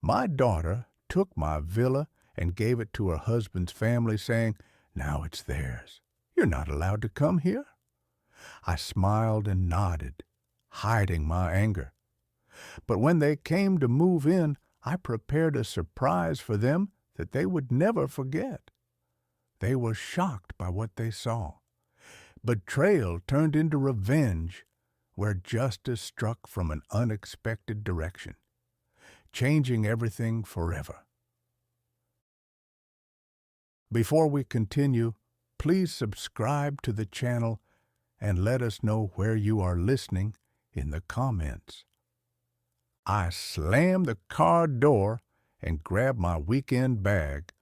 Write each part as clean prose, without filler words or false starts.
My daughter took my villa and gave it to her husband's family, saying, "Now it's theirs. You're not allowed to come here." I smiled and nodded, hiding my anger. But when they came to move in, I prepared a surprise for them that they would never forget. They were shocked by what they saw. Betrayal turned into revenge, where justice struck from an unexpected direction, changing everything forever. Before we continue, please subscribe to the channel and let us know where you are listening in the comments. I slammed the car door and grabbed my weekend bag,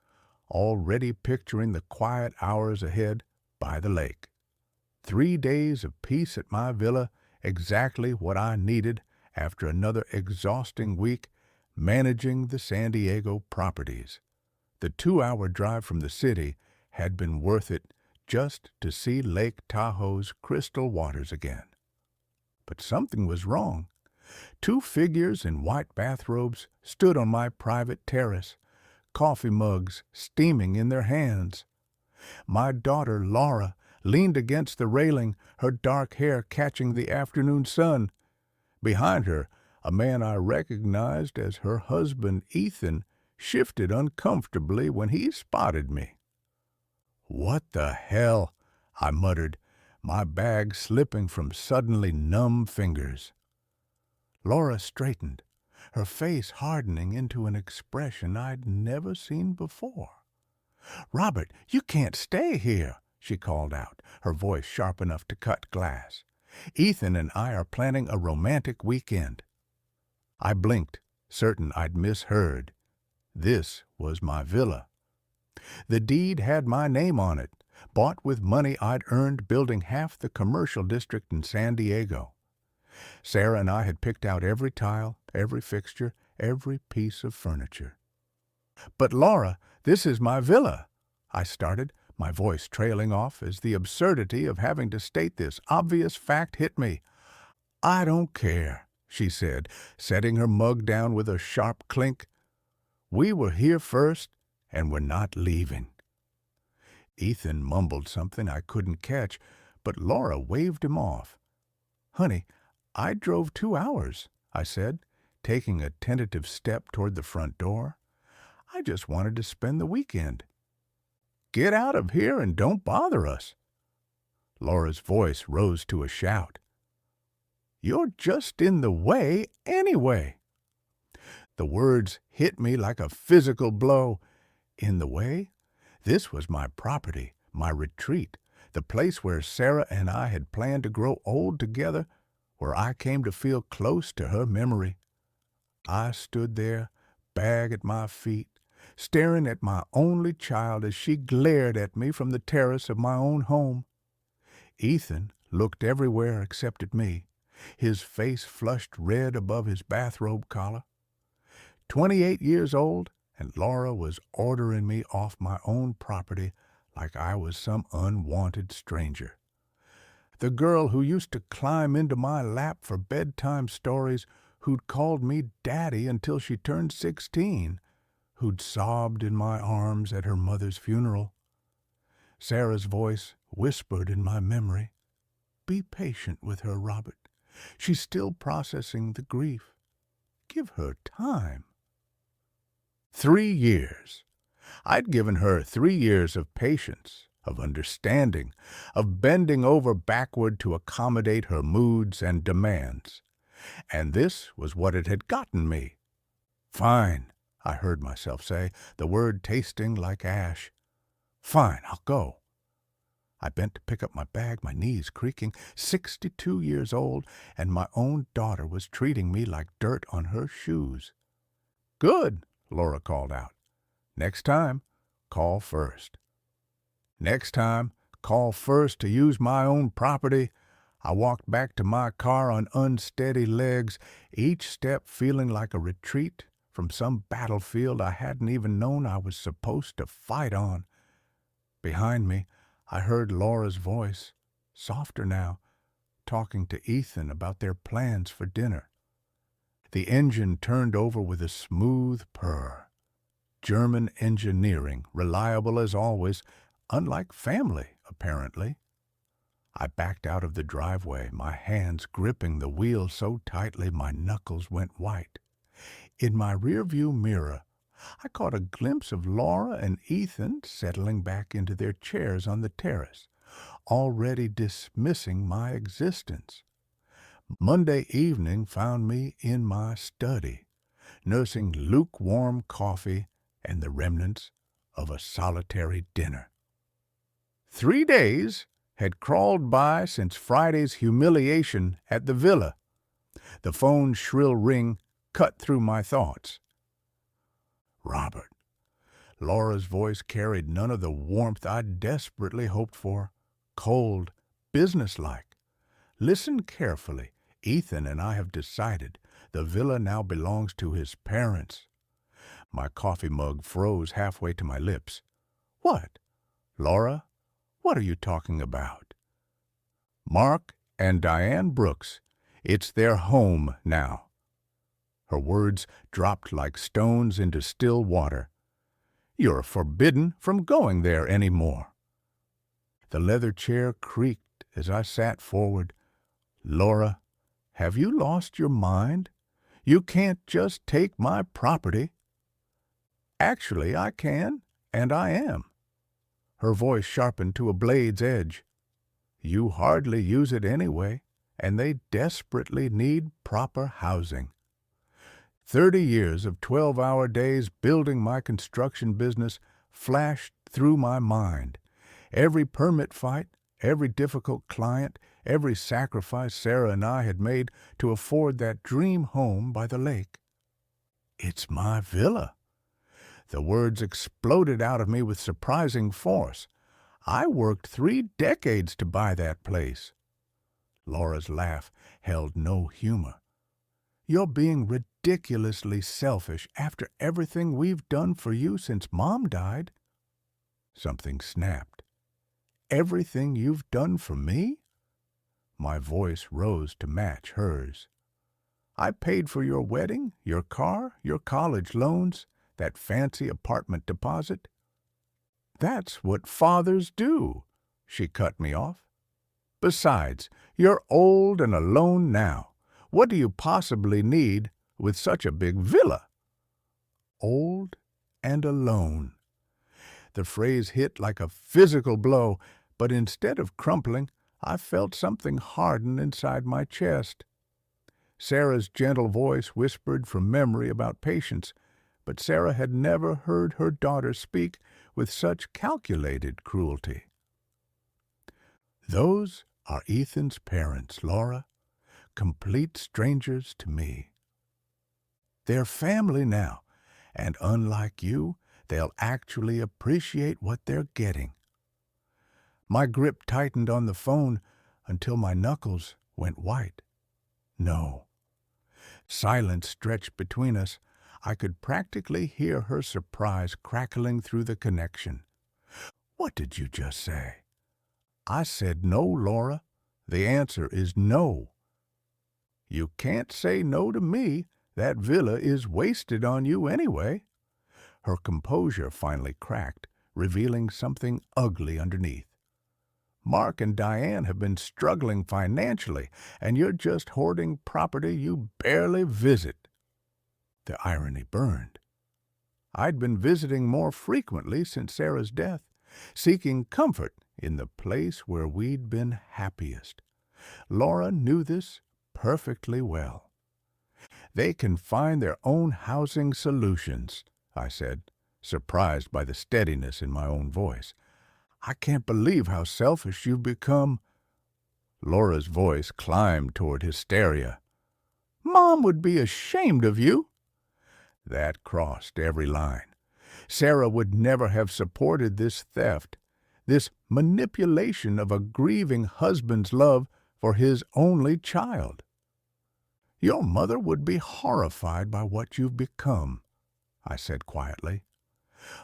already picturing the quiet hours ahead by the lake. 3 days of peace at my villa, exactly what I needed after another exhausting week managing the San Diego properties. The 2-hour drive from the city had been worth it just to see Lake Tahoe's crystal waters again. But something was wrong. 2 figures in white bathrobes stood on my private terrace, coffee mugs steaming in their hands. My daughter, Laura, leaned against the railing, her dark hair catching the afternoon sun. Behind her, a man I recognized as her husband, Ethan, shifted uncomfortably when he spotted me. "What the hell?" I muttered, my bag slipping from suddenly numb fingers. Laura straightened, her face hardening into an expression I'd never seen before. "Robert, you can't stay here," she called out, her voice sharp enough to cut glass. "Ethan and I are planning a romantic weekend." I blinked, certain I'd misheard. This was my villa. The deed had my name on it, bought with money I'd earned building half the commercial district in San Diego. Sarah and I had picked out every tile, every fixture, every piece of furniture. "But Laura, this is my villa," I started, my voice trailing off as the absurdity of having to state this obvious fact hit me. "I don't care," she said, setting her mug down with a sharp clink. "We were here first, and we're not leaving." Ethan mumbled something I couldn't catch, but Laura waved him off. "Honey, I drove 2 hours," I said, taking a tentative step toward the front door. "I just wanted to spend the weekend." "Get out of here and don't bother us." Laura's voice rose to a shout. "You're just in the way anyway." The words hit me like a physical blow. In the way? This was my property, my retreat, the place where Sarah and I had planned to grow old together, where I came to feel close to her memory. I stood there, bag at my feet, staring at my only child as she glared at me from the terrace of my own home. Ethan looked everywhere except at me, his face flushed red above his bathrobe collar. 28 years old, and Laura was ordering me off my own property like I was some unwanted stranger. The girl who used to climb into my lap for bedtime stories, who'd called me daddy until she turned 16, who'd sobbed in my arms at her mother's funeral. Sarah's voice whispered in my memory, "Be patient with her, Robert. She's still processing the grief. Give her time." 3 years. I'd given her 3 years of patience, of understanding, of bending over backward to accommodate her moods and demands. And this was what it had gotten me. "Fine," I heard myself say, the word tasting like ash. "Fine, I'll go." I bent to pick up my bag, my knees creaking. 62 years old, and my own daughter was treating me like dirt on her shoes. "Good," Laura called out. "Next time, call first." Next time, call first to use my own property. I walked back to my car on unsteady legs, each step feeling like a retreat from some battlefield I hadn't even known I was supposed to fight on. Behind me, I heard Laura's voice, softer now, talking to Ethan about their plans for dinner. The engine turned over with a smooth purr. German engineering, reliable as always, unlike family, apparently. I backed out of the driveway, my hands gripping the wheel so tightly my knuckles went white. In my rearview mirror, I caught a glimpse of Laura and Ethan settling back into their chairs on the terrace, already dismissing my existence. Monday evening found me in my study, nursing lukewarm coffee and the remnants of a solitary dinner. 3 days had crawled by since Friday's humiliation at the villa. The phone's shrill ring cut through my thoughts. Robert. Laura's voice carried none of the warmth I'd desperately hoped for. Cold, businesslike. Listen carefully. Ethan and I have decided the villa now belongs to his parents. My coffee mug froze halfway to my lips. What? Laura, what are you talking about? Mark and Diane Brooks. It's their home now. Her words dropped like stones into still water. You're forbidden from going there any more. The leather chair creaked as I sat forward. Laura, have you lost your mind? You can't just take my property. Actually, I can, and I am. Her voice sharpened to a blade's edge. You hardly use it anyway, and they desperately need proper housing. 30 years of 12-hour days building my construction business flashed through my mind. Every permit fight, every difficult client, every sacrifice Sarah and I had made to afford that dream home by the lake. It's my villa. The words exploded out of me with surprising force. I worked 3 decades to buy that place. Laura's laugh held no humor. You're being ridiculously selfish after everything we've done for you since Mom died. Something snapped. Everything you've done for me? My voice rose to match hers. I paid for your wedding, your car, your college loans, that fancy apartment deposit. That's what fathers do, she cut me off. Besides, you're old and alone now. What do you possibly need with such a big villa? Old and alone. The phrase hit like a physical blow, but instead of crumpling, I felt something harden inside my chest. Sarah's gentle voice whispered from memory about patience, but Sarah had never heard her daughter speak with such calculated cruelty. Those are Ethan's parents, Laura, complete strangers to me. They're family now, and unlike you, they'll actually appreciate what they're getting. My grip tightened on the phone until my knuckles went white. No. Silence stretched between us. I could practically hear her surprise crackling through the connection. What did you just say? I said no, Laura. The answer is no. You can't say no to me. That villa is wasted on you anyway. Her composure finally cracked, revealing something ugly underneath. Mark and Diane have been struggling financially, and you're just hoarding property you barely visit. The irony burned. I'd been visiting more frequently since Sarah's death, seeking comfort in the place where we'd been happiest. Laura knew this perfectly well. They can find their own housing solutions, I said, surprised by the steadiness in my own voice. I can't believe how selfish you've become. Laura's voice climbed toward hysteria. Mom would be ashamed of you. That crossed every line. Sarah would never have supported this theft, this manipulation of a grieving husband's love for his only child. Your mother would be horrified by what you've become, I said quietly.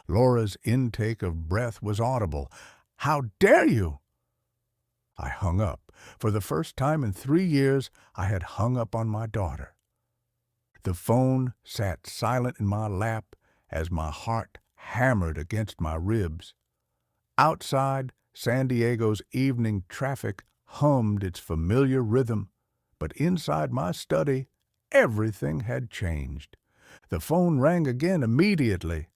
Laura's intake of breath was audible. How dare you? I hung up. For the first time in 3 years, I had hung up on my daughter. The phone sat silent in my lap as my heart hammered against my ribs. Outside, San Diego's evening traffic hummed its familiar rhythm, but inside my study, everything had changed. The phone rang again immediately.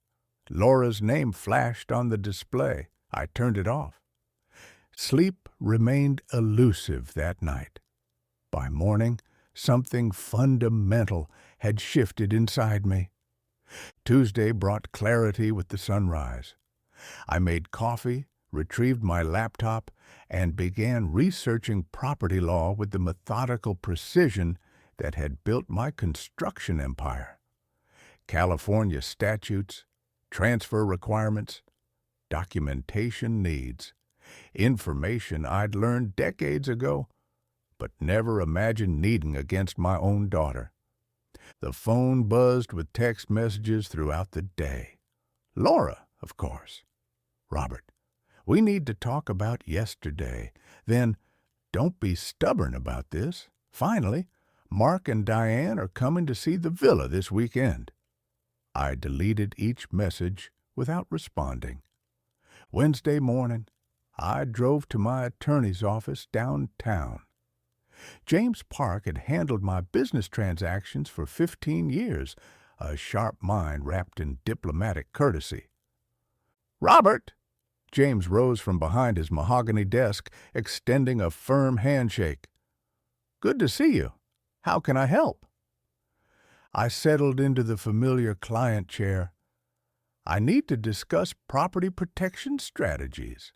Laura's name flashed on the display. I turned it off. Sleep remained elusive that night. By morning, something fundamental had shifted inside me. Tuesday brought clarity with the sunrise. I made coffee, retrieved my laptop, and began researching property law with the methodical precision that had built my construction empire. California statutes, transfer requirements, documentation needs, information I'd learned decades ago, but never imagined needing against my own daughter. The phone buzzed with text messages throughout the day. Laura, of course. Robert, we need to talk about yesterday. Then, don't be stubborn about this. Finally, Mark and Diane are coming to see the villa this weekend. I deleted each message without responding. Wednesday morning, I drove to my attorney's office downtown. James Park had handled my business transactions for 15 years, a sharp mind wrapped in diplomatic courtesy. "Robert!" James rose from behind his mahogany desk, extending a firm handshake. "Good to see you. How can I help?" I settled into the familiar client chair. "I need to discuss property protection strategies."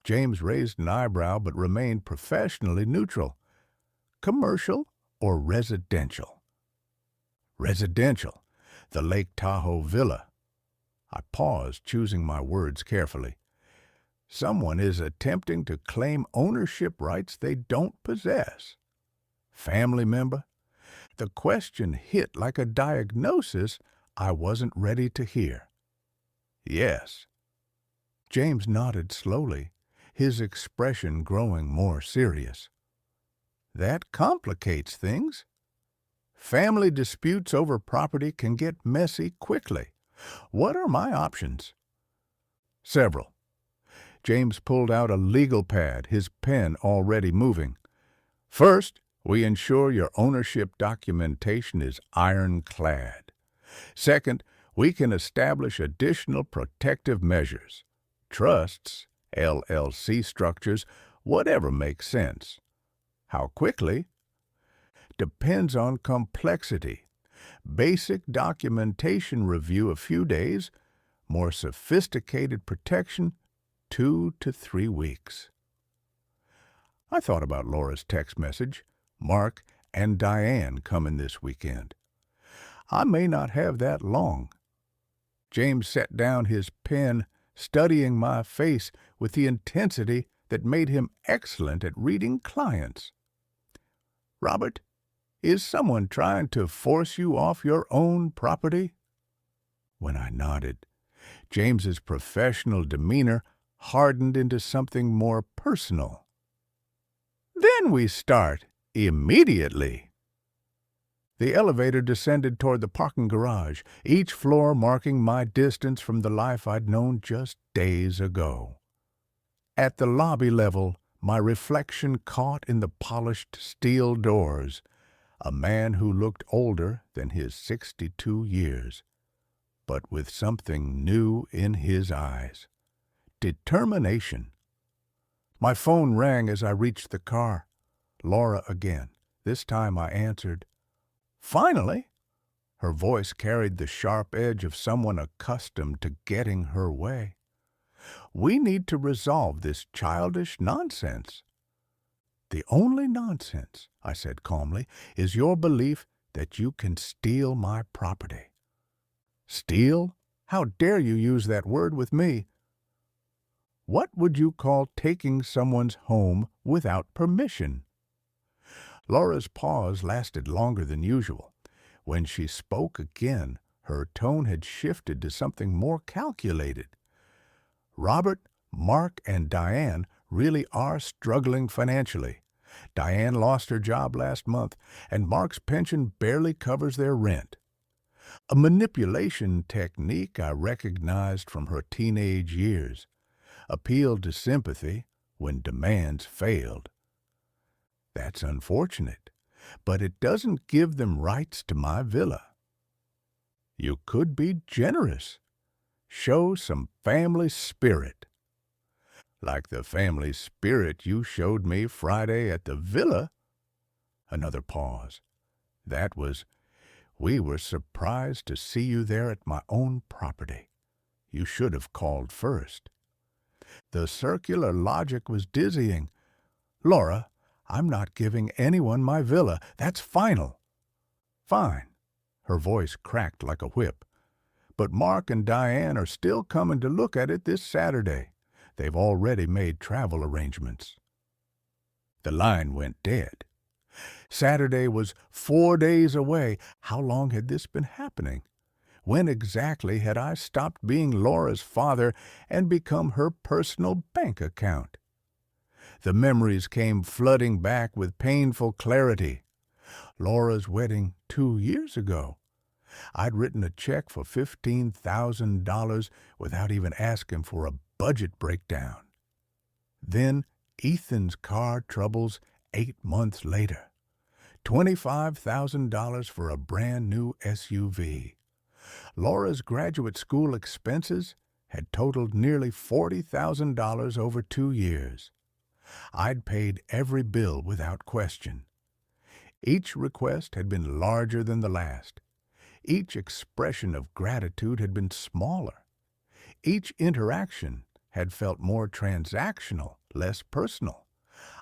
James raised an eyebrow but remained professionally neutral. "Commercial or residential?" "Residential. The Lake Tahoe villa." I paused, choosing my words carefully. Someone is attempting to claim ownership rights they don't possess. Family member? The question hit like a diagnosis I wasn't ready to hear. "Yes." James nodded slowly, his expression growing more serious. "That complicates things. Family disputes over property can get messy quickly. What are my options?" "Several." James pulled out a legal pad, his pen already moving. "First, we ensure your ownership documentation is ironclad. Second, we can establish additional protective measures. Trusts, LLC structures, whatever makes sense. How quickly? Depends on complexity. Basic documentation review a few days, more sophisticated protection 2 to 3 weeks. I thought about Laura's text message. Mark and Diane coming this weekend. I may not have that long. James set down his pen, studying my face with the intensity that made him excellent at reading clients. "Robert, is someone trying to force you off your own property?" When I nodded, James's professional demeanor hardened into something more personal. "Then we start immediately." The elevator descended toward the parking garage, each floor marking my distance from the life I'd known just days ago. At the lobby level, my reflection caught in the polished steel doors a man who looked older than his 62 years, but with something new in his eyes. Determination. My phone rang as I reached the car. Laura again. This time I answered. "Finally!" Her voice carried the sharp edge of someone accustomed to getting her way. "We need to resolve this childish nonsense." "The only nonsense," I said calmly, "is your belief that you can steal my property." "Steal? How dare you use that word with me?" "What would you call taking someone's home without permission?" Laura's pause lasted longer than usual. When she spoke again, her tone had shifted to something more calculated. "Robert, Mark, and Diane really are struggling financially. Diane lost her job last month, and Mark's pension barely covers their rent. A manipulation technique I recognized from her teenage years, appealed to sympathy when demands failed. That's unfortunate, but it doesn't give them rights to my villa. You could be generous. Show some family spirit. Like the family spirit you showed me Friday at the villa. Another pause. That was, we were surprised to see you there at my own property. You should have called first. The circular logic was dizzying. Laura, I'm not giving anyone my villa. That's final. Fine. Her voice cracked like a whip. But Mark and Diane are still coming to look at it this Saturday. They've already made travel arrangements. The line went dead. Saturday was 4 days away. How long had this been happening? When exactly had I stopped being Laura's father and become her personal bank account? The memories came flooding back with painful clarity. Laura's wedding 2 years ago. I'd written a check for $15,000 without even asking for a budget breakdown. Then Ethan's car troubles 8 months later. $25,000 for a brand new SUV. Laura's graduate school expenses had totaled nearly $40,000 over 2 years. I'd paid every bill without question. Each request had been larger than the last. Each expression of gratitude had been smaller. Each interaction had felt more transactional, less personal.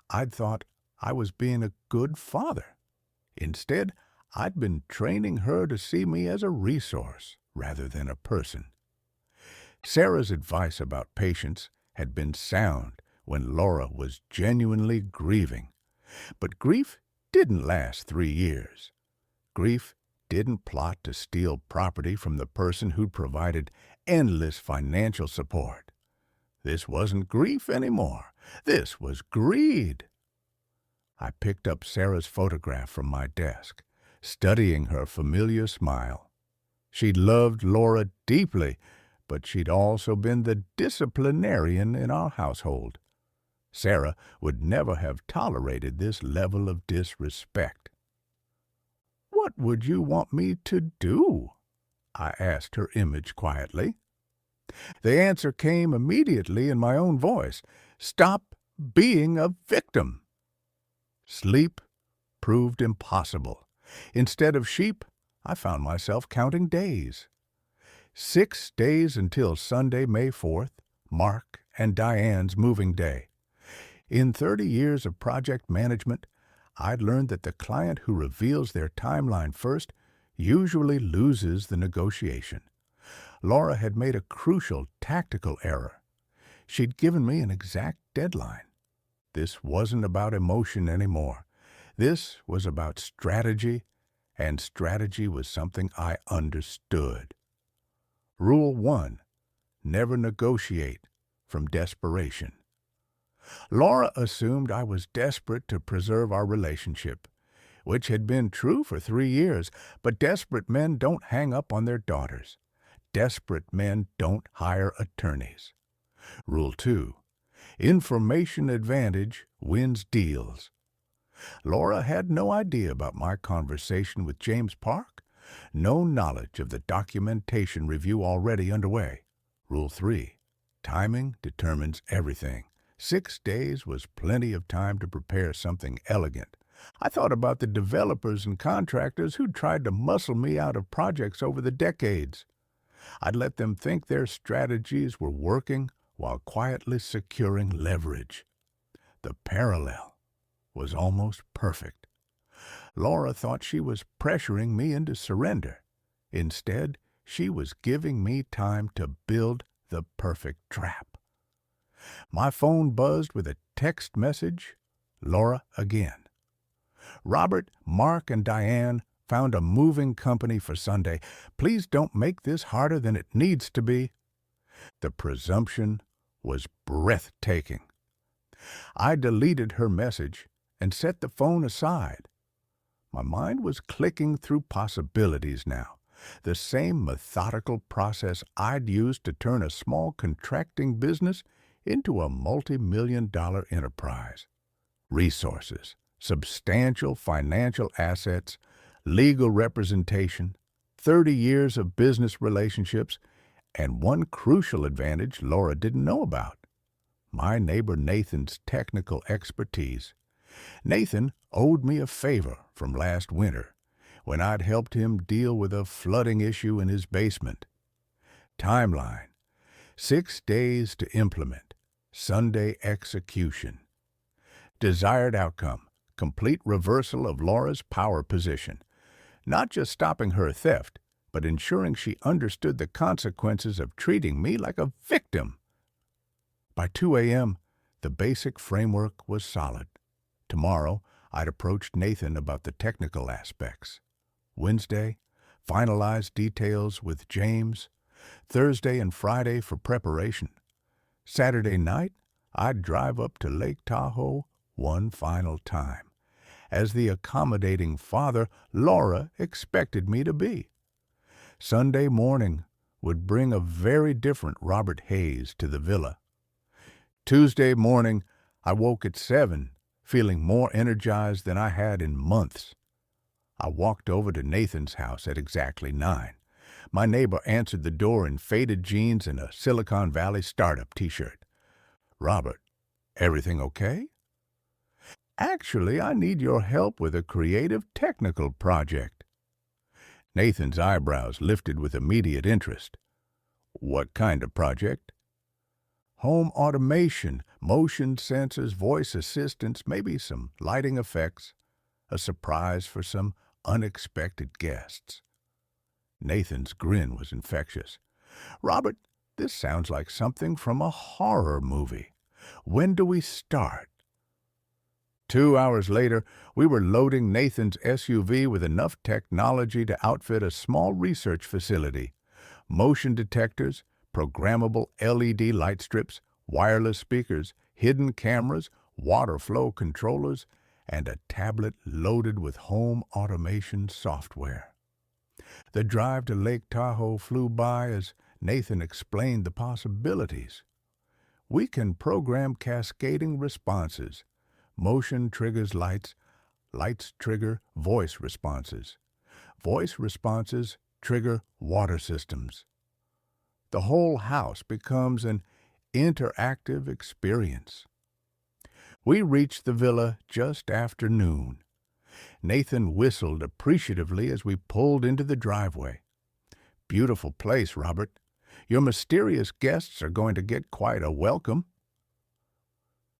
I'd thought I was being a good father. Instead, I'd been training her to see me as a resource rather than a person. Sarah's advice about patience had been sound when Laura was genuinely grieving. But grief didn't last 3 years. Grief didn't plot to steal property from the person who'd provided endless financial support. This wasn't grief anymore. This was greed. I picked up Sarah's photograph from my desk, studying her familiar smile. She'd loved Laura deeply, but she'd also been the disciplinarian in our household. Sarah would never have tolerated this level of disrespect. "What would you want me to do?" I asked her image quietly. The answer came immediately in my own voice. "Stop being a victim." Sleep proved impossible. Instead of sheep, I found myself counting days. 6 days until Sunday, May 4th, Mark and Diane's moving day. In 30 years of project management, I'd learned that the client who reveals their timeline first usually loses the negotiation. Laura had made a crucial tactical error. She'd given me an exact deadline. This wasn't about emotion anymore. This was about strategy, and strategy was something I understood. Rule 1: never negotiate from desperation. Laura assumed I was desperate to preserve our relationship, which had been true for 3 years, but desperate men don't hang up on their daughters. Desperate men don't hire attorneys. Rule 2: information advantage wins deals. Laura had no idea about my conversation with James Park, no knowledge of the documentation review already underway. Rule 3: timing determines everything. 6 days was plenty of time to prepare something elegant. I thought about the developers and contractors who'd tried to muscle me out of projects over the decades. I'd let them think their strategies were working while quietly securing leverage. The parallel was almost perfect. Laura thought she was pressuring me into surrender. Instead, she was giving me time to build the perfect trap. My phone buzzed with a text message. Laura again. "Robert, Mark, and Diane found a moving company for Sunday. Please don't make this harder than it needs to be." The presumption was breathtaking. I deleted her message and set the phone aside. My mind was clicking through possibilities now, the same methodical process I'd used to turn a small contracting business into a multi-million-dollar enterprise. Resources, substantial financial assets, legal representation, 30 years of business relationships, and one crucial advantage Laura didn't know about: my neighbor Nathan's technical expertise. Nathan owed me a favor from last winter when I'd helped him deal with a flooding issue in his basement. Timeline: 6 days to implement, Sunday execution. Desired outcome: complete reversal of Laura's power position. Not just stopping her theft, but ensuring she understood the consequences of treating me like a victim. By 2 a.m., the basic framework was solid. Tomorrow, I'd approached Nathan about the technical aspects. Wednesday, finalize details with James. Thursday and Friday for preparation. Saturday night, I'd drive up to Lake Tahoe one final time, as the accommodating father Laura expected me to be. Sunday morning would bring a very different Robert Hayes to the villa. Tuesday morning, I woke at 7, feeling more energized than I had in months. I walked over to Nathan's house at exactly 9. My neighbor answered the door in faded jeans and a Silicon Valley startup t-shirt. "Robert, everything okay?" "Actually, I need your help with a creative technical project." Nathan's eyebrows lifted with immediate interest. "What kind of project?" "Home automation, motion sensors, voice assistants, maybe some lighting effects. A surprise for some unexpected guests." Nathan's grin was infectious. "Robert, this sounds like something from a horror movie. When do we start?" 2 hours later, we were loading Nathan's SUV with enough technology to outfit a small research facility. Motion detectors, programmable LED light strips, wireless speakers, hidden cameras, water flow controllers, and a tablet loaded with home automation software. The drive to Lake Tahoe flew by as Nathan explained the possibilities. We can program cascading responses. Motion triggers lights, lights trigger voice responses. Voice responses trigger water systems. The whole house becomes an interactive experience. We reached the villa just after noon. Nathan whistled appreciatively as we pulled into the driveway. "Beautiful place, Robert. Your mysterious guests are going to get quite a welcome."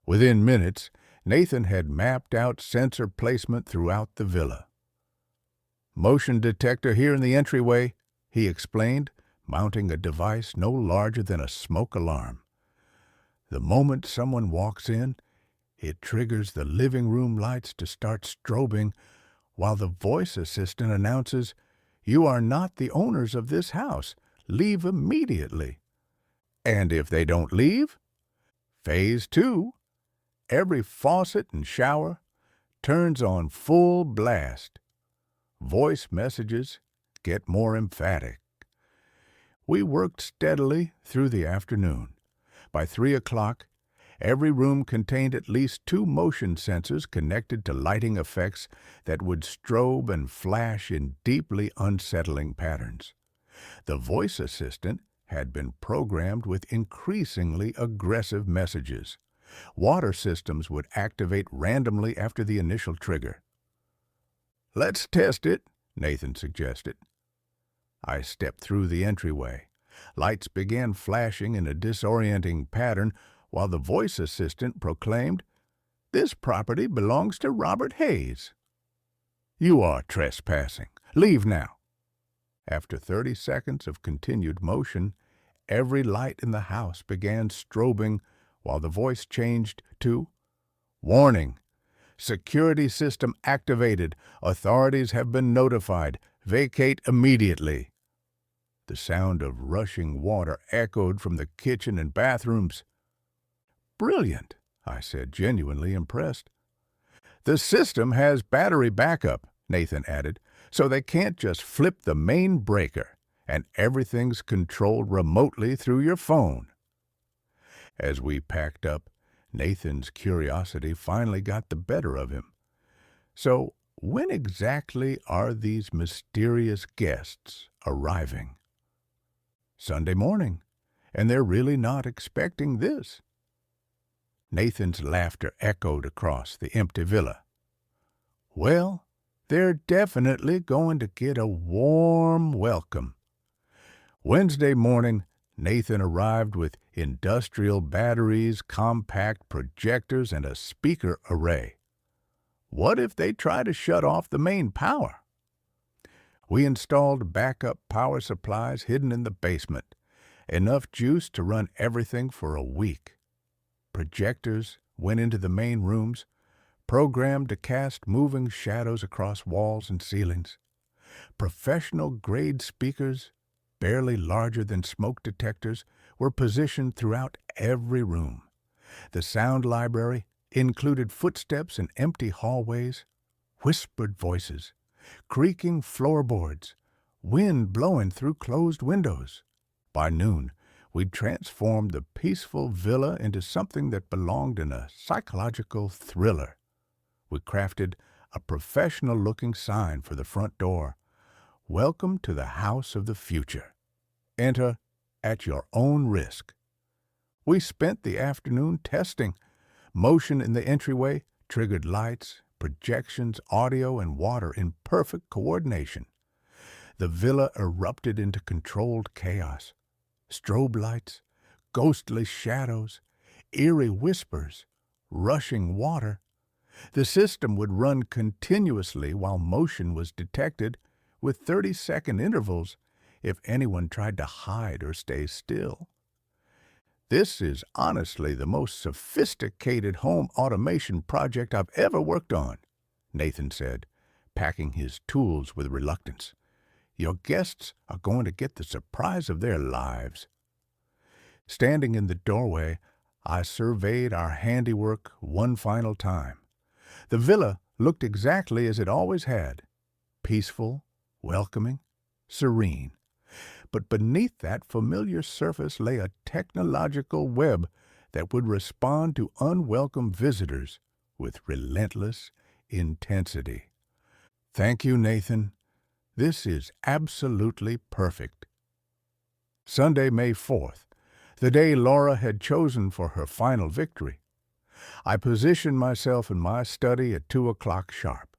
Within minutes, Nathan had mapped out sensor placement throughout the villa. "Motion detector here in the entryway," he explained, mounting a device no larger than a smoke alarm. The moment someone walks in, it triggers the living room lights to start strobing, while the voice assistant announces, "You are not the owners of this house. Leave immediately." And if they don't leave? Phase 2. Every faucet and shower turns on full blast. Voice messages get more emphatic. We worked steadily through the afternoon. By 3 o'clock, every room contained at least 2 motion sensors connected to lighting effects that would strobe and flash in deeply unsettling patterns. The voice assistant had been programmed with increasingly aggressive messages. Water systems would activate randomly after the initial trigger. "Let's test it," Nathan suggested. I stepped through the entryway. Lights began flashing in a disorienting pattern while the voice assistant proclaimed, "This property belongs to Robert Hayes." "You are trespassing. Leave now." After 30 seconds of continued motion, every light in the house began strobing while the voice changed to, "Warning! Security system activated. Authorities have been notified. Vacate immediately." The sound of rushing water echoed from the kitchen and bathrooms. "Brilliant," I said, genuinely impressed. The system has battery backup, Nathan added, so they can't just flip the main breaker, and everything's controlled remotely through your phone. As we packed up, Nathan's curiosity finally got the better of him. So, when exactly are these mysterious guests arriving? Sunday morning, and they're really not expecting this. Nathan's laughter echoed across the empty villa. Well, they're definitely going to get a warm welcome. Wednesday morning, Nathan arrived with industrial batteries, compact projectors, and a speaker array. What if they try to shut off the main power? We installed backup power supplies hidden in the basement, enough juice to run everything for a week. Projectors went into the main rooms, programmed to cast moving shadows across walls and ceilings. Professional-grade speakers, barely larger than smoke detectors, were positioned throughout every room. The sound library included footsteps in empty hallways, whispered voices, creaking floorboards, wind blowing through closed windows. By noon, we'd transformed the peaceful villa into something that belonged in a psychological thriller. We crafted a professional-looking sign for the front door. Welcome to the house of the future. Enter at your own risk. We spent the afternoon testing. Motion in the entryway triggered lights, projections, audio, and water in perfect coordination. The villa erupted into controlled chaos. Strobe lights, ghostly shadows, eerie whispers, rushing water. The system would run continuously while motion was detected, with 30-second intervals if anyone tried to hide or stay still. This is honestly the most sophisticated home automation project I've ever worked on, Nathan said, packing his tools with reluctance. Your guests are going to get the surprise of their lives. Standing in the doorway, I surveyed our handiwork one final time. The villa looked exactly as it always had, peaceful, welcoming, serene. But beneath that familiar surface lay a technological web that would respond to unwelcome visitors with relentless intensity. Thank you, Nathan. This is absolutely perfect. Sunday, May 4th, the day Laura had chosen for her final victory. I positioned myself in my study at 2 o'clock sharp.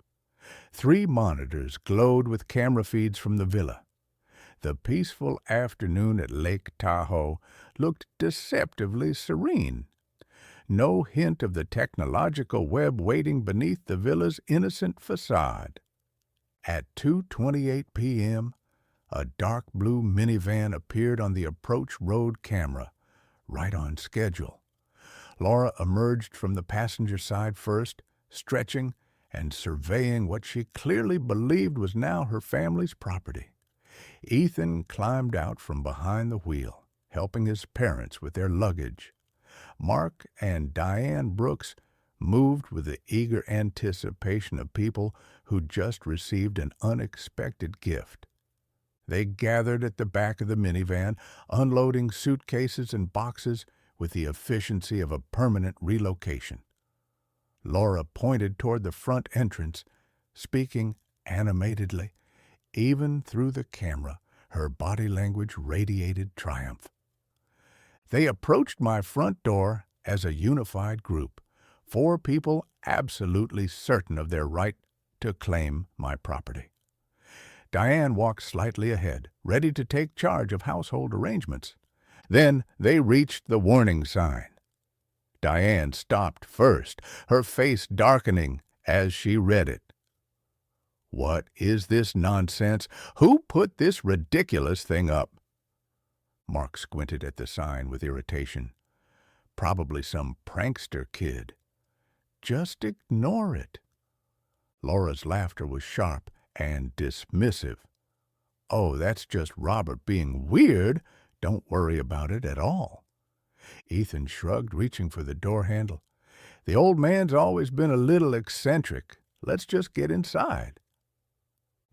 3 monitors glowed with camera feeds from the villa. The peaceful afternoon at Lake Tahoe looked deceptively serene. No hint of the technological web waiting beneath the villa's innocent facade. At 2:28 p.m., a dark blue minivan appeared on the approach road camera, right on schedule. Laura emerged from the passenger side first, stretching and surveying what she clearly believed was now her family's property. Ethan climbed out from behind the wheel, helping his parents with their luggage. Mark and Diane Brooks moved with the eager anticipation of people who just received an unexpected gift. They gathered at the back of the minivan, unloading suitcases and boxes with the efficiency of a permanent relocation. Laura pointed toward the front entrance, speaking animatedly. Even through the camera, her body language radiated triumph. They approached my front door as a unified group, 4 people absolutely certain of their right to claim my property. Diane walked slightly ahead, ready to take charge of household arrangements. Then they reached the warning sign. Diane stopped first, her face darkening as she read it. What is this nonsense? Who put this ridiculous thing up? Mark squinted at the sign with irritation. Probably some prankster kid. Just ignore it. Laura's laughter was sharp and dismissive. Oh, that's just Robert being weird. Don't worry about it at all. Ethan shrugged, reaching for the door handle. The old man's always been a little eccentric. Let's just get inside."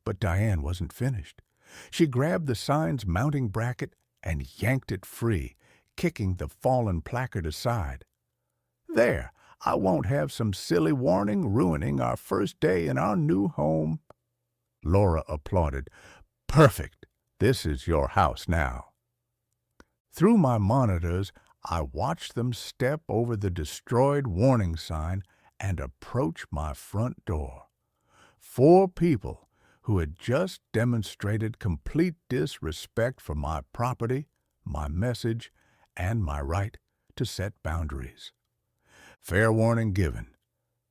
But Diane wasn't finished. She grabbed the sign's mounting bracket and yanked it free, kicking the fallen placard aside. "There, I won't have some silly warning ruining our first day in our new home." Laura applauded. "Perfect. This is your house now." Through my monitors, I watched them step over the destroyed warning sign and approach my front door. 4 people who had just demonstrated complete disrespect for my property, my message, and my right to set boundaries. Fair warning given.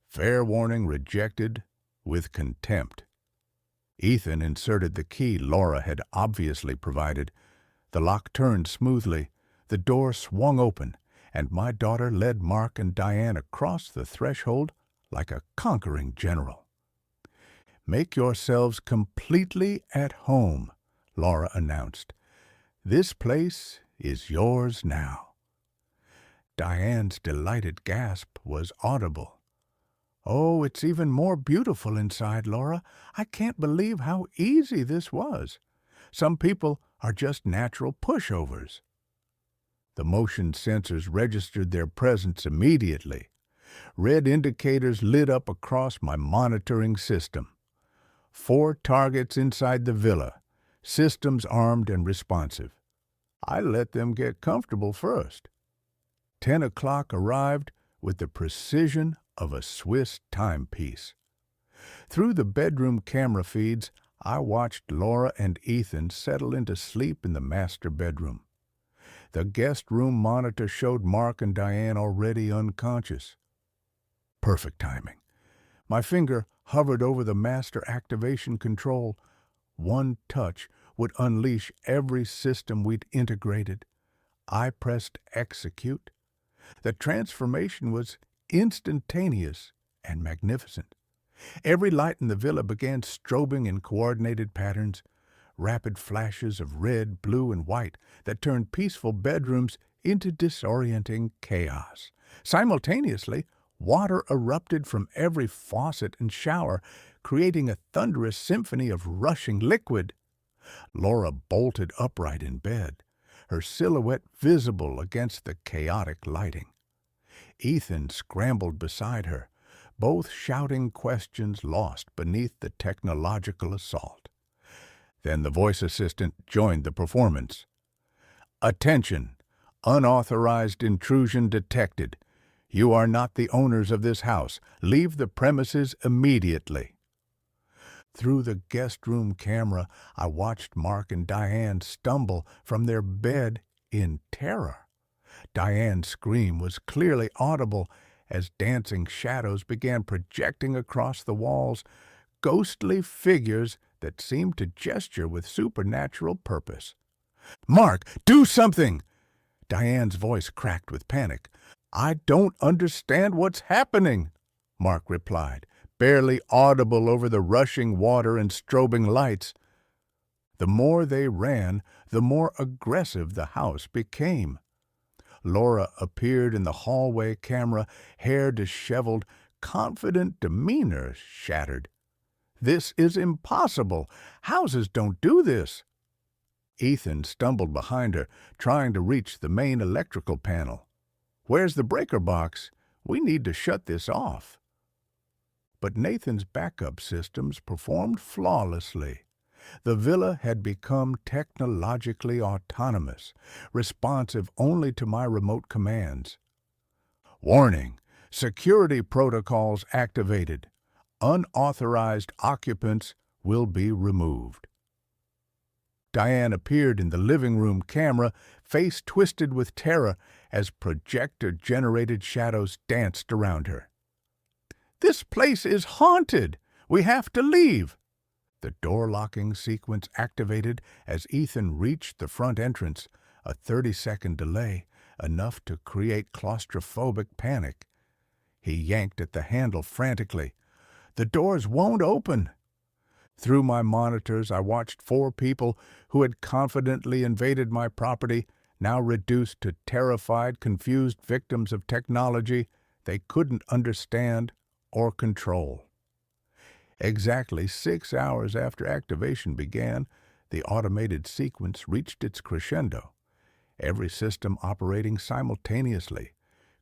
Fair warning rejected with contempt. Ethan inserted the key Laura had obviously provided. The lock turned smoothly, the door swung open, and my daughter led Mark and Diane across the threshold like a conquering general. "Make yourselves completely at home," Laura announced. "This place is yours now." Diane's delighted gasp was audible. "Oh, it's even more beautiful inside, Laura. I can't believe how easy this was. Some people are just natural pushovers." The motion sensors registered their presence immediately. Red indicators lit up across my monitoring system. 4 targets inside the villa, systems armed and responsive. I let them get comfortable first. 10 o'clock arrived with the precision of a Swiss timepiece. Through the bedroom camera feeds, I watched Laura and Ethan settle into sleep in the master bedroom. The guest room monitor showed Mark and Diane already unconscious. Perfect timing. My finger hovered over the master activation control. One touch would unleash every system we'd integrated. I pressed execute. The transformation was instantaneous and magnificent. Every light in the villa began strobing in coordinated patterns, rapid flashes of red, blue, and white that turned peaceful bedrooms into disorienting chaos. Simultaneously, water erupted from every faucet and shower, creating a thunderous symphony of rushing liquid. Laura bolted upright in bed, her silhouette visible against the chaotic lighting. Ethan scrambled beside her, both shouting questions lost beneath the technological assault. Then the voice assistant joined the performance. "Attention! Unauthorized intrusion detected. You are not the owners of this house. Leave the premises immediately." Through the guest room camera, I watched Mark and Diane stumble from their bed in terror. Diane's scream was clearly audible as dancing shadows began projecting across the walls, ghostly figures that seemed to gesture with supernatural purpose. "Mark, do something!" Diane's voice cracked with panic. "I don't understand what's happening," Mark replied, barely audible over the rushing water and strobing lights. The more they ran, the more aggressive the house became. Laura appeared in the hallway camera, hair disheveled, confident demeanor shattered. "This is impossible. Houses don't do this." Ethan stumbled behind her, trying to reach the main electrical panel. "Where's the breaker box? We need to shut this off." But Nathan's backup systems performed flawlessly. The villa had become technologically autonomous, responsive only to my remote commands. "Warning! Security protocols activated. Unauthorized occupants will be removed." Diane appeared in the living room camera, face twisted with terror as projector-generated shadows danced around her. "This place is haunted! We have to leave!" The door-locking sequence activated as Ethan reached the front entrance, a 30-second delay, enough to create claustrophobic panic. He yanked at the handle frantically. "The doors won't open!" Through my monitors, I watched 4 people who had confidently invaded my property, now reduced to terrified, confused victims of technology, they couldn't understand or control. Exactly 6 hours after activation began, the automated sequence reached its crescendo, every system operating simultaneously,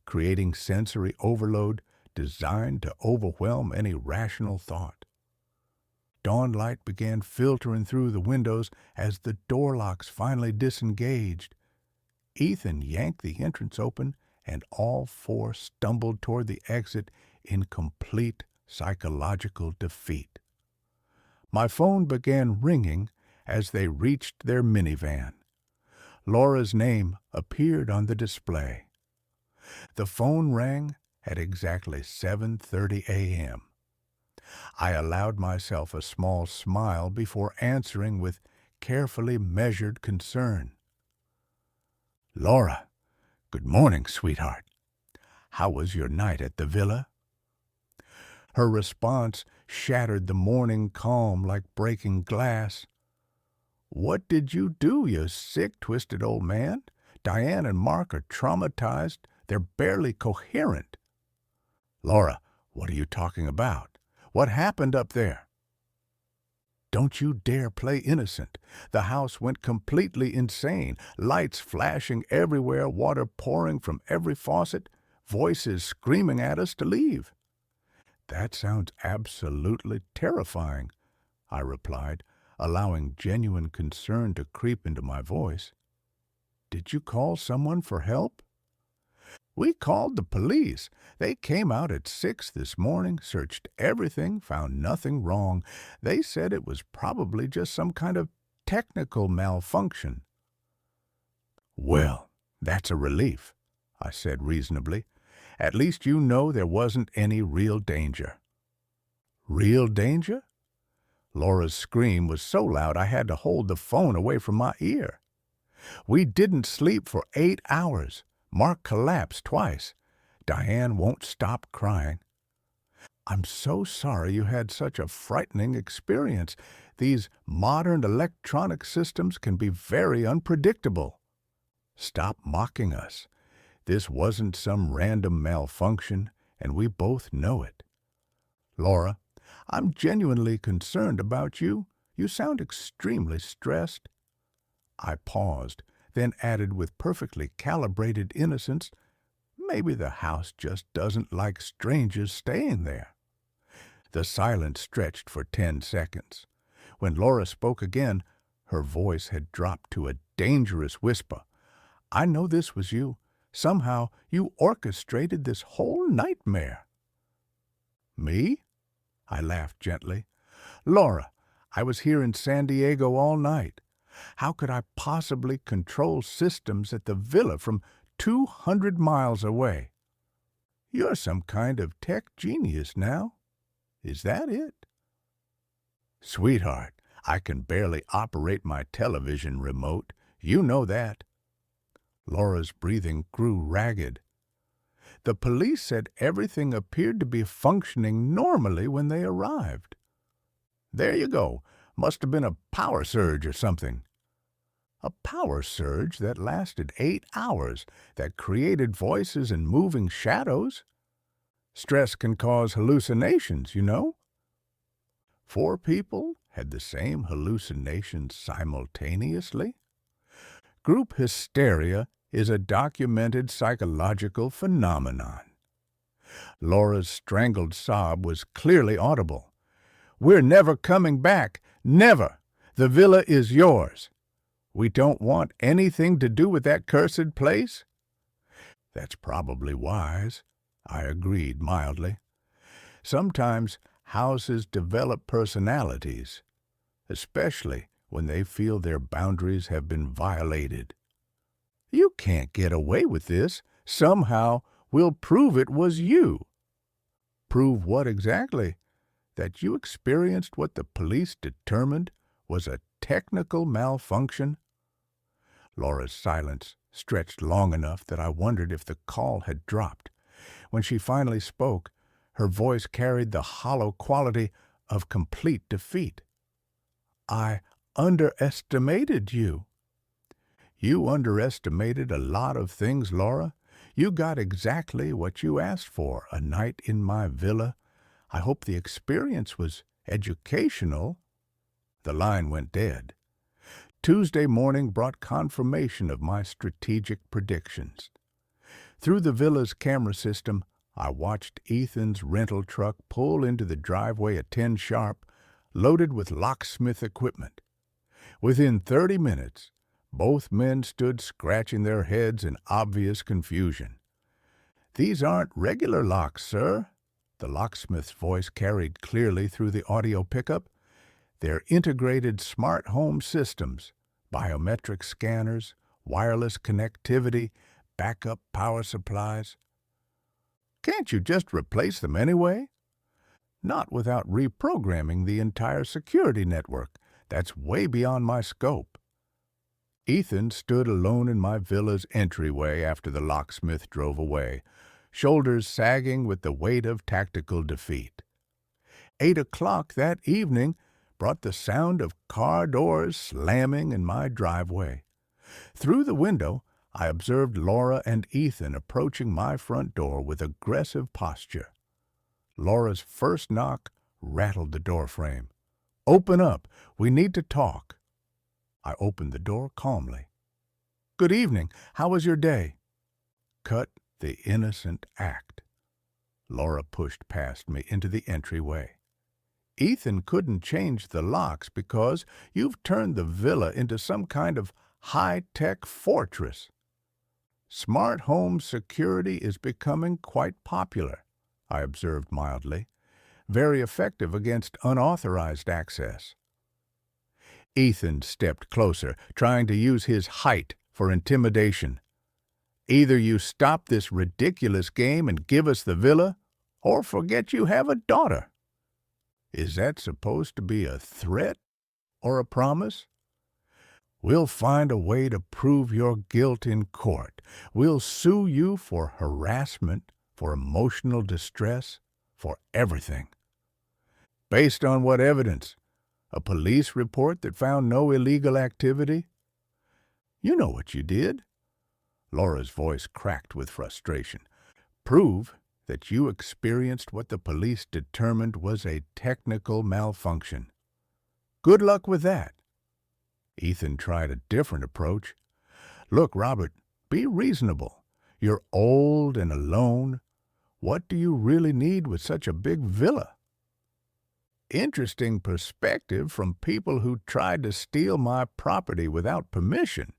creating sensory overload designed to overwhelm any rational thought. Dawn light began filtering through the windows as the door locks finally disengaged. Ethan yanked the entrance open, and all four stumbled toward the exit in complete psychological defeat. My phone began ringing as they reached their minivan. Laura's name appeared on the display. The phone rang at exactly 7:30 a.m. I allowed myself a small smile before answering with carefully measured concern. "Laura, good morning, sweetheart. How was your night at the villa?" Her response shattered the morning calm like breaking glass. "What did you do, you sick, twisted old man? Diane and Mark are traumatized. They're barely coherent." "Laura, what are you talking about? What happened up there?" "Don't you dare play innocent. The house went completely insane. Lights flashing everywhere, water pouring from every faucet, voices screaming at us to leave." "That sounds absolutely terrifying," I replied, allowing genuine concern to creep into my voice. "Did you call someone for help?" "We called the police. They came out at 6 this morning, searched everything, found nothing wrong. They said it was probably just some kind of technical malfunction." "Well, that's a relief," I said reasonably. "At least you know there wasn't any real danger." "Real danger?" Laura's scream was so loud I had to hold the phone away from my ear. "We didn't sleep for 8 hours. Mark collapsed twice. Diane won't stop crying." "I'm so sorry you had such a frightening experience. These modern electronic systems can be very unpredictable." "Stop mocking us. This wasn't some random malfunction, and we both know it. Laura, I'm genuinely concerned about you. You sound extremely stressed." I paused, then added with perfectly calibrated innocence, "Maybe the house just doesn't like strangers staying there." The silence stretched for 10 seconds. When Laura spoke again, her voice had dropped to a dangerous whisper. "I know this was you. Somehow you orchestrated this whole nightmare." "Me?" I laughed gently. "Laura, I was here in San Diego all night. How could I possibly control systems at the villa from 200 miles away? You're some kind of tech genius now. Is that it?" "Sweetheart, I can barely operate my television remote. You know that." Laura's breathing grew ragged. "The police said everything appeared to be functioning normally when they arrived." "There you go. Must have been a power surge or something." "A power surge that lasted 8 hours, that created voices and moving shadows. Stress can cause hallucinations, you know." 4 people had the same hallucinations simultaneously? Group hysteria is a documented psychological phenomenon. Laura's strangled sob was clearly audible. "We're never coming back. Never. The villa is yours. We don't want anything to do with that cursed place." "That's probably wise," I agreed mildly. "Sometimes houses develop personalities, especially when they feel their boundaries have been violated." "You can't get away with this. Somehow we'll prove it was you." "Prove what exactly? That you experienced what the police determined was a technical malfunction?" Laura's silence stretched long enough that I wondered if the call had dropped. When she finally spoke, her voice carried the hollow quality of complete defeat. "I underestimated you." "You underestimated a lot of things, Laura. You got exactly what you asked for, a night in my villa. I hope the experience was educational." The line went dead. Tuesday morning brought confirmation of my strategic predictions. Through the villa's camera system, I watched Ethan's rental truck pull into the driveway at 10 sharp, loaded with locksmith equipment. Within 30 minutes, both men stood scratching their heads in obvious confusion. "These aren't regular locks, sir," the locksmith's voice carried clearly through the audio pickup. "They're integrated smart home systems, biometric scanners, wireless connectivity, backup power supplies." "Can't you just replace them anyway?" "Not without reprogramming the entire security network. That's way beyond my scope." Ethan stood alone in my villa's entryway after the locksmith drove away, shoulders sagging with the weight of tactical defeat. 8 o'clock that evening brought the sound of car doors slamming in my driveway. Through the window, I observed Laura and Ethan approaching my front door with aggressive posture. Laura's first knock rattled the doorframe. "Open up. We need to talk." I opened the door calmly. "Good evening. How was your day?" Cut the innocent act. Laura pushed past me into the entryway. "Ethan couldn't change the locks because you've turned the villa into some kind of high-tech fortress. Smart home security is becoming quite popular," I observed mildly. "Very effective against unauthorized access." Ethan stepped closer, trying to use his height for intimidation. "Either you stop this ridiculous game and give us the villa, or forget you have a daughter." "Is that supposed to be a threat or a promise?" "We'll find a way to prove your guilt in court. We'll sue you for harassment, for emotional distress, for everything." "Based on what evidence? A police report that found no illegal activity?" "You know what you did." Laura's voice cracked with frustration. "Prove that you experienced what the police determined was a technical malfunction." "Good luck with that." Ethan tried a different approach. "Look, Robert, be reasonable. You're old and alone. What do you really need with such a big villa?" "Interesting perspective from people who tried to steal my property without permission."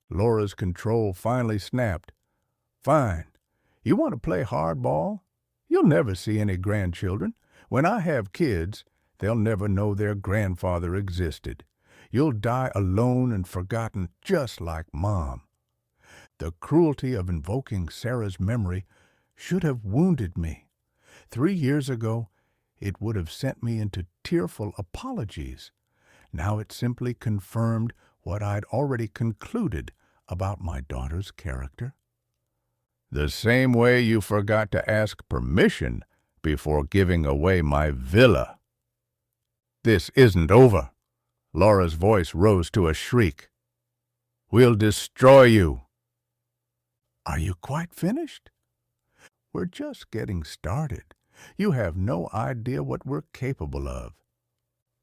Laura's control finally snapped. "Fine. You want to play hardball? You'll never see any grandchildren. When I have kids, they'll never know their grandfather existed. You'll die alone and forgotten just like Mom. The cruelty of invoking Sarah's memory should have wounded me. 3 years ago, it would have sent me into tearful apologies. Now it simply confirmed what I'd already concluded about my daughter's character." "The same way you forgot to ask permission before giving away my villa." "This isn't over." Laura's voice rose to a shriek. "We'll destroy you." "Are you quite finished?" "We're just getting started. You have no idea what we're capable of."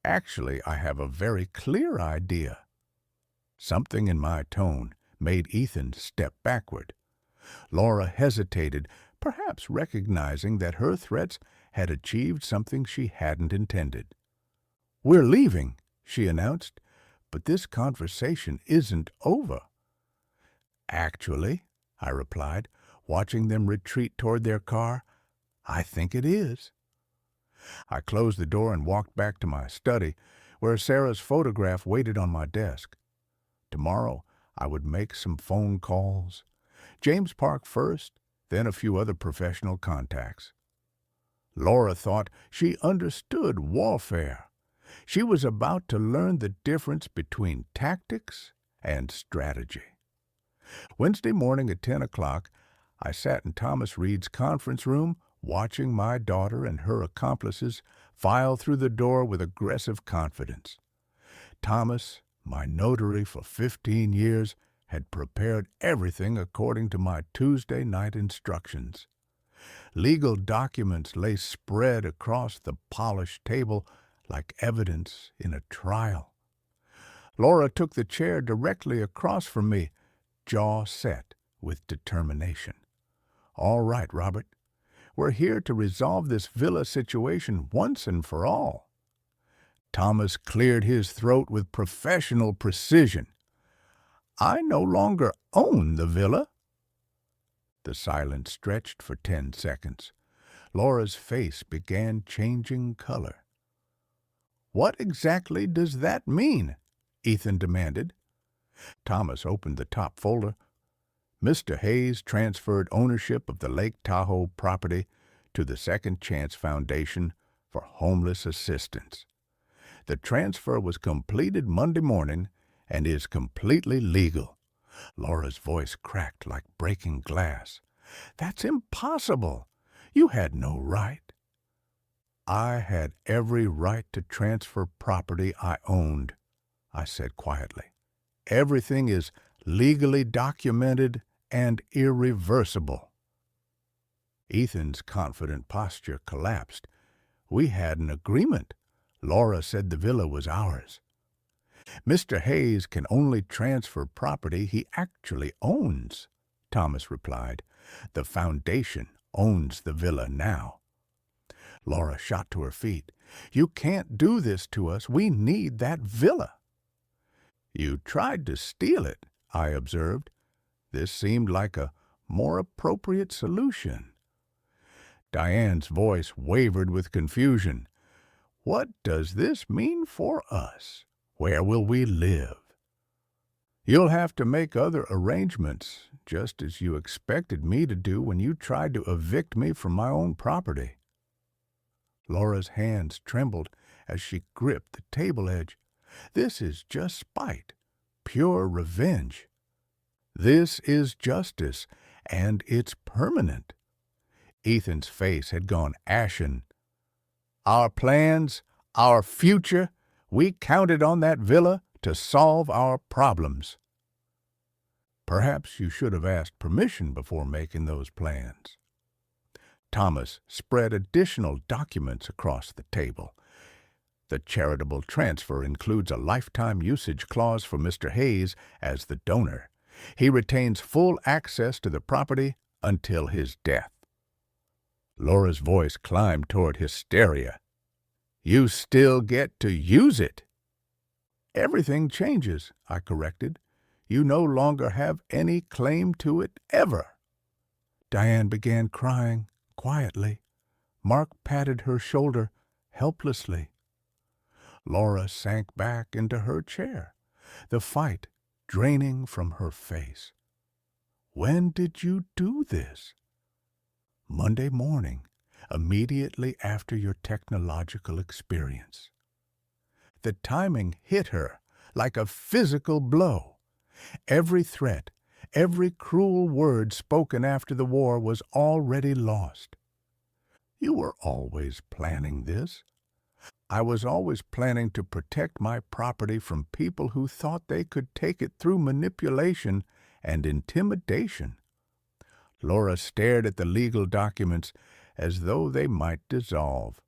"Actually, I have a very clear idea." Something in my tone made Ethan step backward. Laura hesitated, perhaps recognizing that her threats had achieved something she hadn't intended. "We're leaving," she announced, "but this conversation isn't over." "Actually," I replied, watching them retreat toward their car, "I think it is." I closed the door and walked back to my study, where Sarah's photograph waited on my desk. Tomorrow, I would make some phone calls. James Park first, then a few other professional contacts. Laura thought she understood warfare. She was about to learn the difference between tactics and strategy. Wednesday morning at 10 o'clock, I sat in Thomas Reed's conference room watching my daughter and her accomplices file through the door with aggressive confidence. Thomas, my notary for 15 years, had prepared everything according to my Tuesday night instructions. Legal documents lay spread across the polished table like evidence in a trial. Laura took the chair directly across from me, jaw set with determination. "All right, Robert. We're here to resolve this villa situation once and for all." Thomas cleared his throat with professional precision. "I no longer own the villa." The silence stretched for 10 seconds. Laura's face began changing color. "What exactly does that mean?" Ethan demanded. Thomas opened the top folder. Mr. Hayes transferred ownership of the Lake Tahoe property to the Second Chance Foundation for Homeless Assistance. The transfer was completed Monday morning and is completely legal. Laura's voice cracked like breaking glass. "That's impossible. You had no right." "I had every right to transfer property I owned," I said quietly. "Everything is legally documented and irreversible." Ethan's confident posture collapsed. "We had an agreement. Laura said the villa was ours." "Mr. Hayes can only transfer property he actually owns," Thomas replied. "The foundation owns the villa now." Laura shot to her feet. "You can't do this to us. We need that villa." "You tried to steal it," I observed. This seemed like a more appropriate solution. Diane's voice wavered with confusion. "What does this mean for us? Where will we live?" "You'll have to make other arrangements, just as you expected me to do when you tried to evict me from my own property." Laura's hands trembled as she gripped the table edge. "This is just spite, pure revenge. This is justice, and it's permanent." Ethan's face had gone ashen. "Our plans, our future, we counted on that villa to solve our problems." "Perhaps you should have asked permission before making those plans." Thomas spread additional documents across the table. The charitable transfer includes a lifetime usage clause for Mr. Hayes as the donor. He retains full access to the property until his death. Laura's voice climbed toward hysteria. "You still get to use it." "Everything changes," I corrected. "You no longer have any claim to it ever." Diane began crying quietly. Mark patted her shoulder helplessly. Laura sank back into her chair, the fight draining from her face. "When did you do this?" "Monday morning, immediately after your technological experience." The timing hit her like a physical blow. Every threat, every cruel word spoken after the war was already lost. "You were always planning this." "I was always planning to protect my property from people who thought they could take it through manipulation and intimidation." Laura stared at the legal documents as though they might dissolve.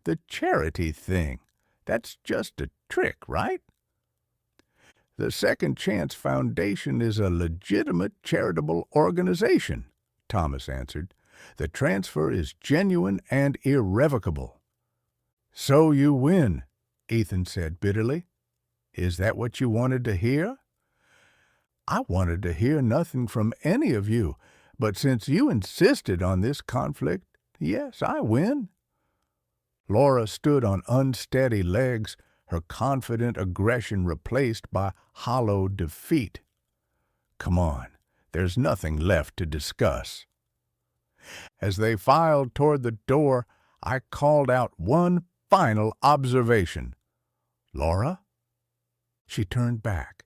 "The charity thing, that's just a trick, right?" "The Second Chance Foundation is a legitimate charitable organization," Thomas answered. "The transfer is genuine and irrevocable." "So you win," Ethan said bitterly. "Is that what you wanted to hear?" "I wanted to hear nothing from any of you, but since you insisted on this conflict, yes, I win." Laura stood on unsteady legs, her confident aggression replaced by hollow defeat. "Come on, there's nothing left to discuss." As they filed toward the door, I called out one final observation. "Laura?" She turned back,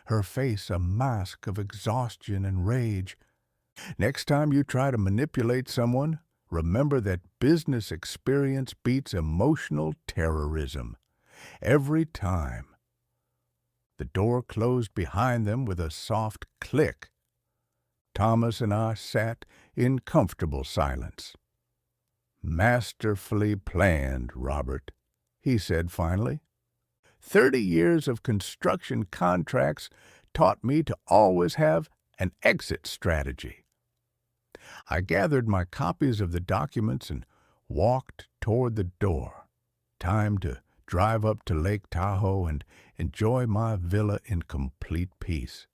her face a mask of exhaustion and rage. "Next time you try to manipulate someone, remember that business experience beats emotional terrorism. Every time." The door closed behind them with a soft click. Thomas and I sat in comfortable silence. "Masterfully planned, Robert," he said finally. 30 years of construction contracts taught me to always have an exit strategy. I gathered my copies of the documents and walked toward the door. Time to drive up to Lake Tahoe and enjoy my villa in complete peace.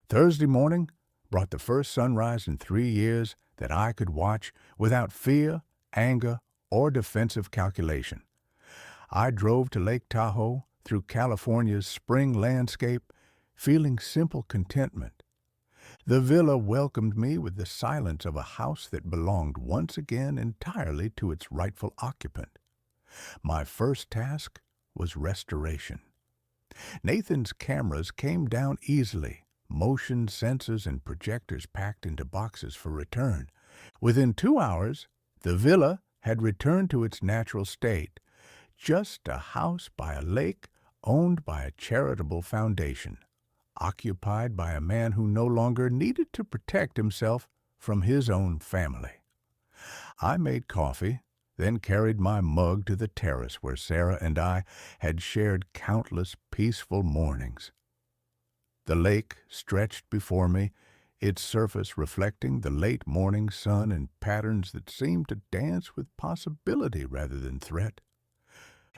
Thursday morning brought the first sunrise in 3 years that I could watch without fear, anger, or defensive calculation. I drove to Lake Tahoe through California's spring landscape, feeling simple contentment. The villa welcomed me with the silence of a house that belonged once again entirely to its rightful occupant. My first task was restoration. Nathan's cameras came down easily, motion sensors and projectors packed into boxes for return. Within 2 hours, the villa had returned to its natural state, just a house by a lake owned by a charitable foundation, occupied by a man who no longer needed to protect himself from his own family. I made coffee, then carried my mug to the terrace where Sarah and I had shared countless peaceful mornings. The lake stretched before me, its surface reflecting the late morning sun in patterns that seemed to dance with possibility rather than threat.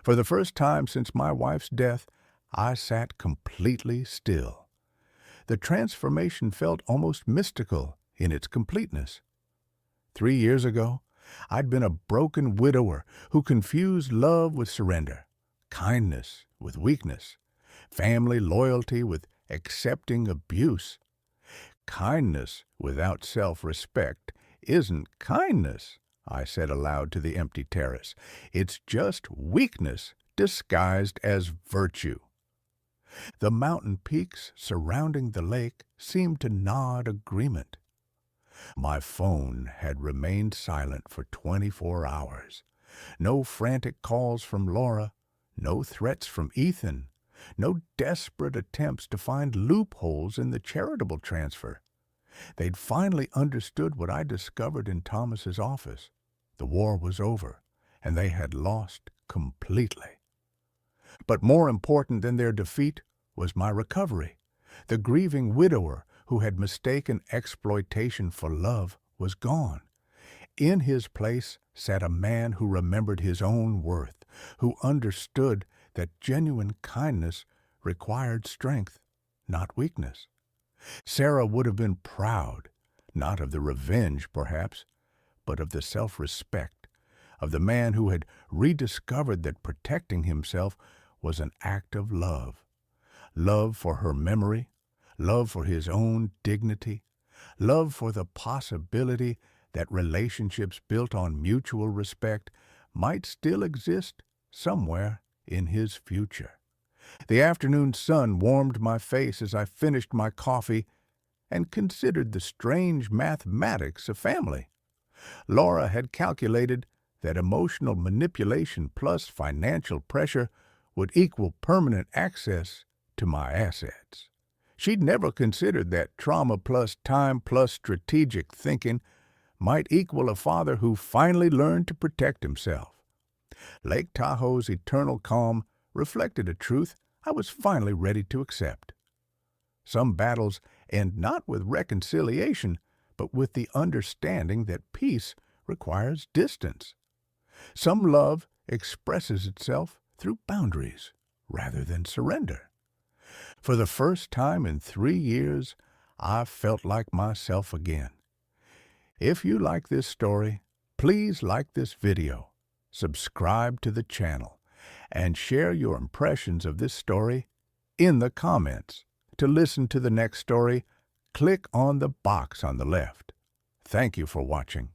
For the first time since my wife's death, I sat completely still. The transformation felt almost mystical in its completeness. 3 years ago, I'd been a broken widower who confused love with surrender, kindness with weakness, family loyalty with accepting abuse. Kindness without self-respect isn't kindness, I said aloud to the empty terrace. It's just weakness disguised as virtue. The mountain peaks surrounding the lake seemed to nod agreement. My phone had remained silent for 24 hours. No frantic calls from Laura, no threats from Ethan, no desperate attempts to find loopholes in the charitable transfer. They'd finally understood what I discovered in Thomas's office. The war was over, and they had lost completely. But more important than their defeat was my recovery. The grieving widower who had mistaken exploitation for love was gone. In his place sat a man who remembered his own worth, who understood that genuine kindness required strength, not weakness. Sarah would have been proud, not of the revenge, perhaps, but of the self-respect, of the man who had rediscovered that protecting himself was an act of love. Love for her memory, love for his own dignity, love for the possibility that relationships built on mutual respect might still exist somewhere in his future. The afternoon sun warmed my face as I finished my coffee and considered the strange mathematics of family. Laura had calculated that emotional manipulation plus financial pressure would equal permanent access to my assets. She'd never considered that trauma plus time plus strategic thinking might equal a father who finally learned to protect himself. Lake Tahoe's eternal calm reflected a truth I was finally ready to accept. Some battles end not with reconciliation, but with the understanding that peace requires distance. Some love expresses itself through boundaries rather than surrender. For the first time in 3 years, I felt like myself again. If you like this story, please like this video, subscribe to the channel, and share your impressions of this story in the comments. To listen to the next story, click on the box on the left. Thank you for watching.